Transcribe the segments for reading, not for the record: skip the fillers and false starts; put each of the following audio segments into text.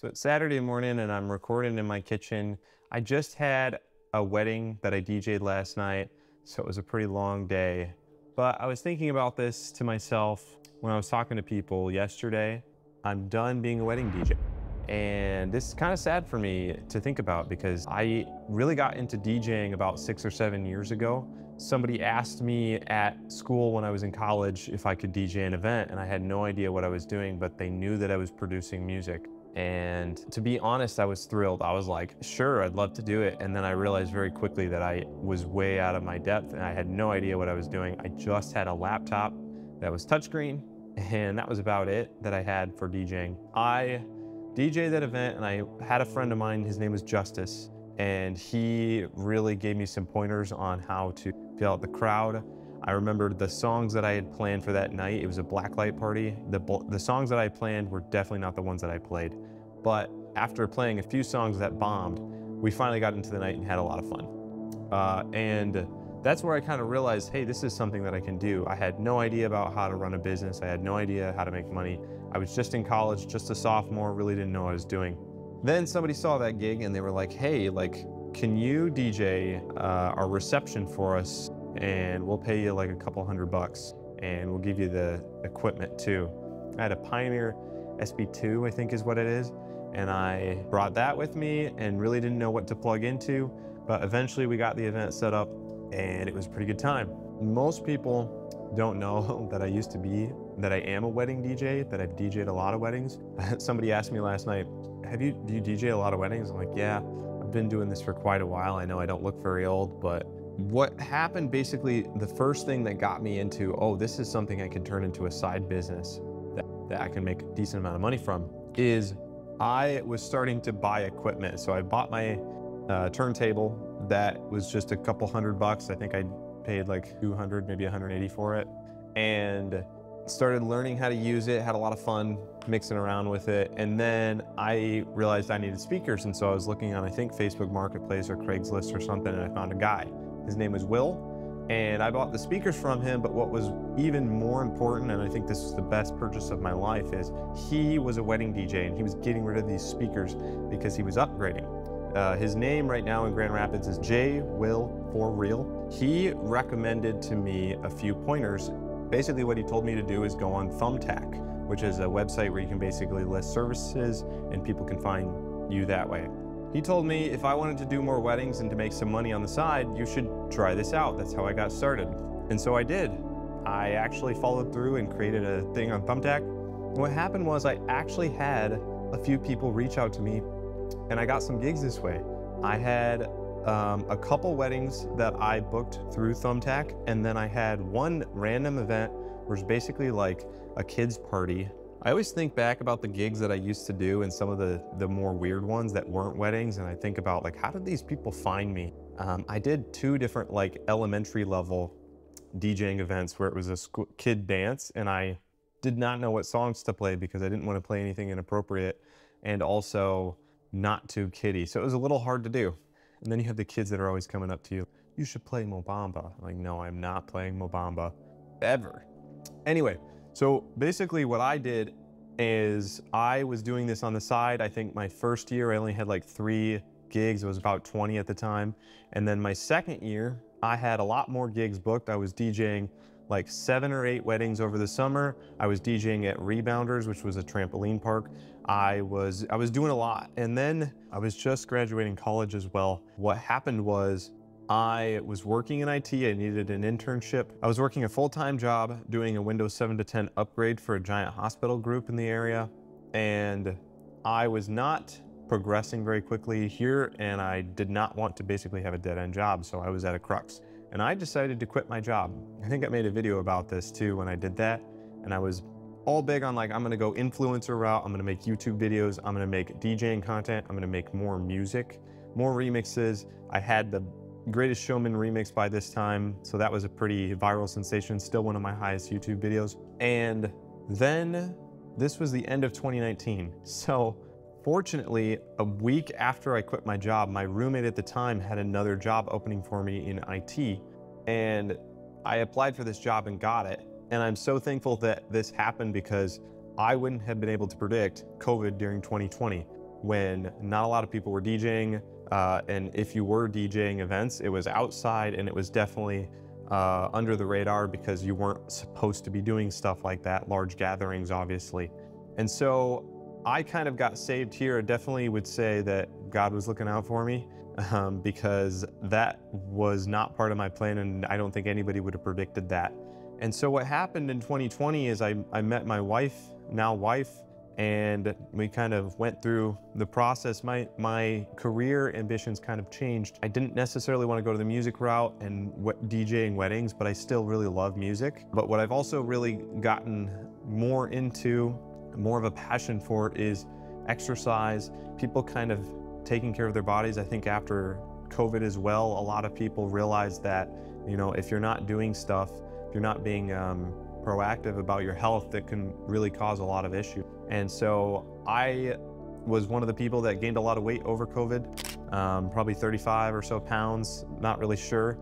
So it's Saturday morning and I'm recording in my kitchen. I just had a wedding that I DJed last night, so it was a pretty long day. But I was thinking about this to myself when I was talking to people yesterday. I'm done being a wedding DJ. And this is kind of sad for me to think about because I really got into DJing about 6 or 7 years ago. Somebody asked me at school when I was in college if I could DJ an event, and I had no idea what I was doing, but they knew that I was producing music. And to be honest, I was thrilled. I was like, sure, I'd love to do it. And then I realized very quickly that I was way out of my depth and I had no idea what I was doing. I just had a laptop that was touchscreen, and that was about it that I had for DJing. I DJed that event and I had a friend of mine, his name was Justice, and he really gave me some pointers on how to feel out the crowd. I remembered the songs that I had planned for that night. It was a blacklight party. The songs that I planned were definitely not the ones that I played. But after playing a few songs that bombed, we finally got into the night and had a lot of fun. And that's where I kind of realized, hey, this is something that I can do. I had no idea about how to run a business. I had no idea how to make money. I was just in college, just a sophomore, really didn't know what I was doing. Then somebody saw that gig and they were like, hey, can you DJ our reception for us? And we'll pay you like a couple $100 and we'll give you the equipment too. I had a Pioneer SB2, I think is what it is. And I brought that with me and really didn't know what to plug into, but eventually we got the event set up and it was a pretty good time. Most people don't know that I am a wedding DJ, that I've DJed a lot of weddings. Somebody asked me last night, do you DJ a lot of weddings? I'm like, yeah, I've been doing this for quite a while. I know I don't look very old, but what happened basically, the first thing that got me into, oh, this is something I can turn into a side business that I can make a decent amount of money from, is I was starting to buy equipment. So I bought my turntable that was just a couple $100. I think I paid like 200, maybe 180 for it, and started learning how to use it, had a lot of fun mixing around with it. And then I realized I needed speakers. And so I was looking on, I think, Facebook Marketplace or Craigslist or something, and I found a guy. His name was Will, and I bought the speakers from him, but what was even more important, and I think this was the best purchase of my life, is he was a wedding DJ and he was getting rid of these speakers because he was upgrading. His name right now in Grand Rapids is J Will for Real. He recommended to me a few pointers. Basically what he told me to do is go on Thumbtack, which is a website where you can basically list services and people can find you that way. He told me if I wanted to do more weddings and to make some money on the side, you should try this out. That's how I got started. And so I did. I actually followed through and created a thing on Thumbtack. What happened was I actually had a few people reach out to me and I got some gigs this way. I had a couple weddings that I booked through Thumbtack, and then I had one random event where it's basically like a kid's party. I always think back about the gigs that I used to do and some of the more weird ones that weren't weddings, and I think about like, how did these people find me? I did 2 different like elementary level DJing events where it was a kid dance, and I did not know what songs to play because I didn't want to play anything inappropriate and also not too kiddie. So it was a little hard to do. And then you have the kids that are always coming up to you, you should play Mo Bamba. I'm like, no, I'm not playing Mo Bamba ever. Anyway, so basically what I did is I was doing this on the side. I think my first year I only had like 3 gigs. It was about 20 at the time. And then my second year, I had a lot more gigs booked. I was DJing like 7 or 8 weddings over the summer. I was DJing at Rebounders, which was a trampoline park. I was doing a lot. And then I was just graduating college as well. What happened was I was working in IT, I needed an internship. I was working a full-time job doing a Windows 7 to 10 upgrade for a giant hospital group in the area. And I was not progressing very quickly here, and I did not want to basically have a dead-end job, so I was at a crux. And I decided to quit my job. I think I made a video about this too when I did that. And I was all big on like, I'm gonna go influencer route, I'm gonna make YouTube videos, I'm gonna make DJing content, I'm gonna make more music, more remixes. I had the Greatest Showman remix by this time, so that was a pretty viral sensation, still one of my highest YouTube videos. And then this was the end of 2019. So fortunately, a week after I quit my job, my roommate at the time had another job opening for me in IT, and I applied for this job and got it. And I'm so thankful that this happened because I wouldn't have been able to predict COVID during 2020. when not a lot of people were DJing. And if you were DJing events, it was outside, and it was definitely under the radar because you weren't supposed to be doing stuff like that, large gatherings, obviously. And so I kind of got saved here. I definitely would say that God was looking out for me, because that was not part of my plan, and I don't think anybody would have predicted that. And so what happened in 2020 is I met my wife, now wife, and we kind of went through the process. My career ambitions kind of changed. I didn't necessarily want to go to the music route and DJing weddings, but I still really love music. But what I've also really gotten more into, more of a passion for, is exercise, people kind of taking care of their bodies. I think after COVID as well, a lot of people realized that, you know, if you're not doing stuff, if you're not being proactive about your health, that can really cause a lot of issues. And so I was one of the people that gained a lot of weight over COVID, probably 35 or so pounds, not really sure.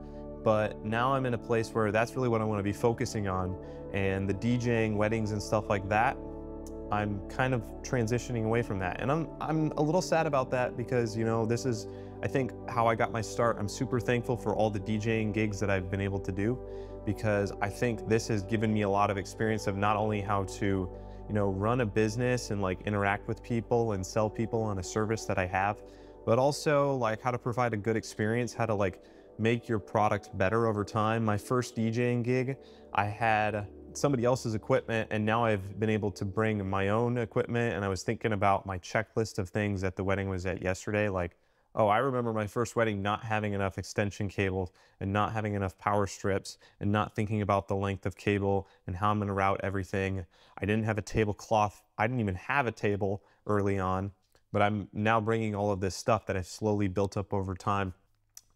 But now I'm in a place where that's really what I want to be focusing on. And the DJing, weddings and stuff like that, I'm kind of transitioning away from that. And I'm a little sad about that because, you know, this is, I think, how I got my start. I'm super thankful for all the DJing gigs that I've been able to do, because I think this has given me a lot of experience of not only how to, you know, run a business and like interact with people and sell people on a service that I have, but also like how to provide a good experience, how to like make your product better over time. My first DJing gig, I had somebody else's equipment, and now I've been able to bring my own equipment. And I was thinking about my checklist of things at the wedding I was at yesterday. Like, oh, I remember my first wedding not having enough extension cables and not having enough power strips and not thinking about the length of cable and how I'm gonna route everything. I didn't have a tablecloth. I didn't even have a table early on, but I'm now bringing all of this stuff that I've slowly built up over time.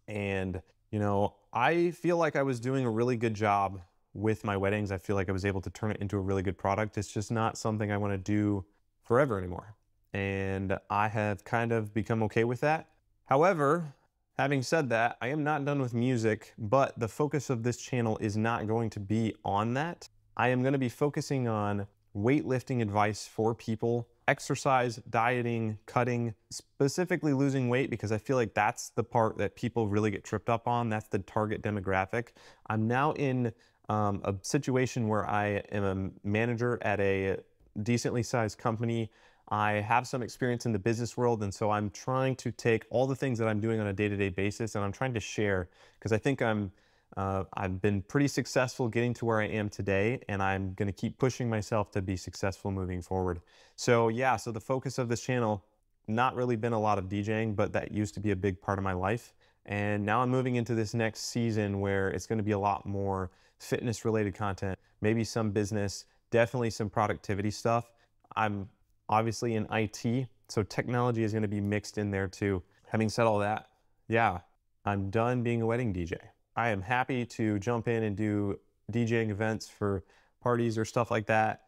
And, you know, I feel like I was doing a really good job with my weddings. I feel like I was able to turn it into a really good product. It's just not something I want to do forever anymore. And I have kind of become okay with that. However, having said that, I am not done with music, but the focus of this channel is not going to be on that. I am going to be focusing on weightlifting advice for people, exercise, dieting, cutting, specifically losing weight, because I feel like that's the part that people really get tripped up on. That's the target demographic. I'm now in a situation where I am a manager at a decently sized company. I have some experience in the business world, and so I'm trying to take all the things that I'm doing on a day-to-day basis, and I'm trying to share, because I think I've been pretty successful getting to where I am today, and I'm going to keep pushing myself to be successful moving forward. So yeah, so the focus of this channel, not really been a lot of DJing, but that used to be a big part of my life. And now I'm moving into this next season where it's going to be a lot more fitness related content, maybe some business, definitely some productivity stuff. I'm obviously in IT, so technology is going to be mixed in there too. Having said all that, yeah, I'm done being a wedding DJ. I am happy to jump in and do DJing events for parties or stuff like that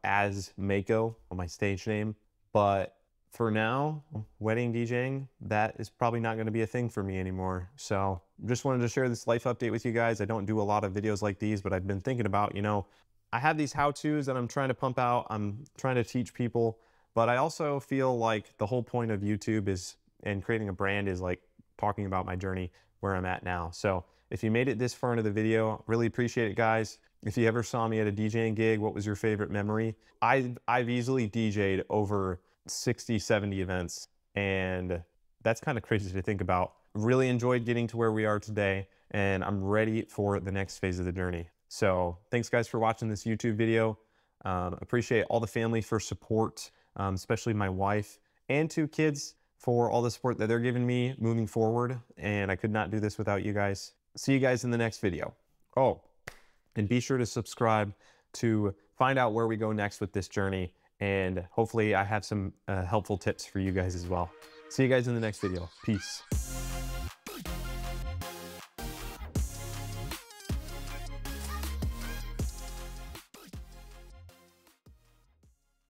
as Mako, my stage name. But for now, wedding DJing, that is probably not going to be a thing for me anymore. So just wanted to share this life update with you guys. I don't do a lot of videos like these, but I've been thinking about, you know, I have these how-tos that I'm trying to pump out. I'm trying to teach people, but I also feel like the whole point of YouTube is, and creating a brand, is like talking about my journey where I'm at now. So if you made it this far into the video, really appreciate it, guys. If you ever saw me at a DJing gig, what was your favorite memory? I've easily DJed over 60, 70 events, and that's kind of crazy to think about. Really enjoyed getting to where we are today, and I'm ready for the next phase of the journey. So thanks guys for watching this YouTube video. Appreciate all the family for support, especially my wife and 2 kids for all the support that they're giving me moving forward. And I could not do this without you guys. See you guys in the next video. Oh, and be sure to subscribe to find out where we go next with this journey. And hopefully I have some helpful tips for you guys as well. See you guys in the next video. Peace.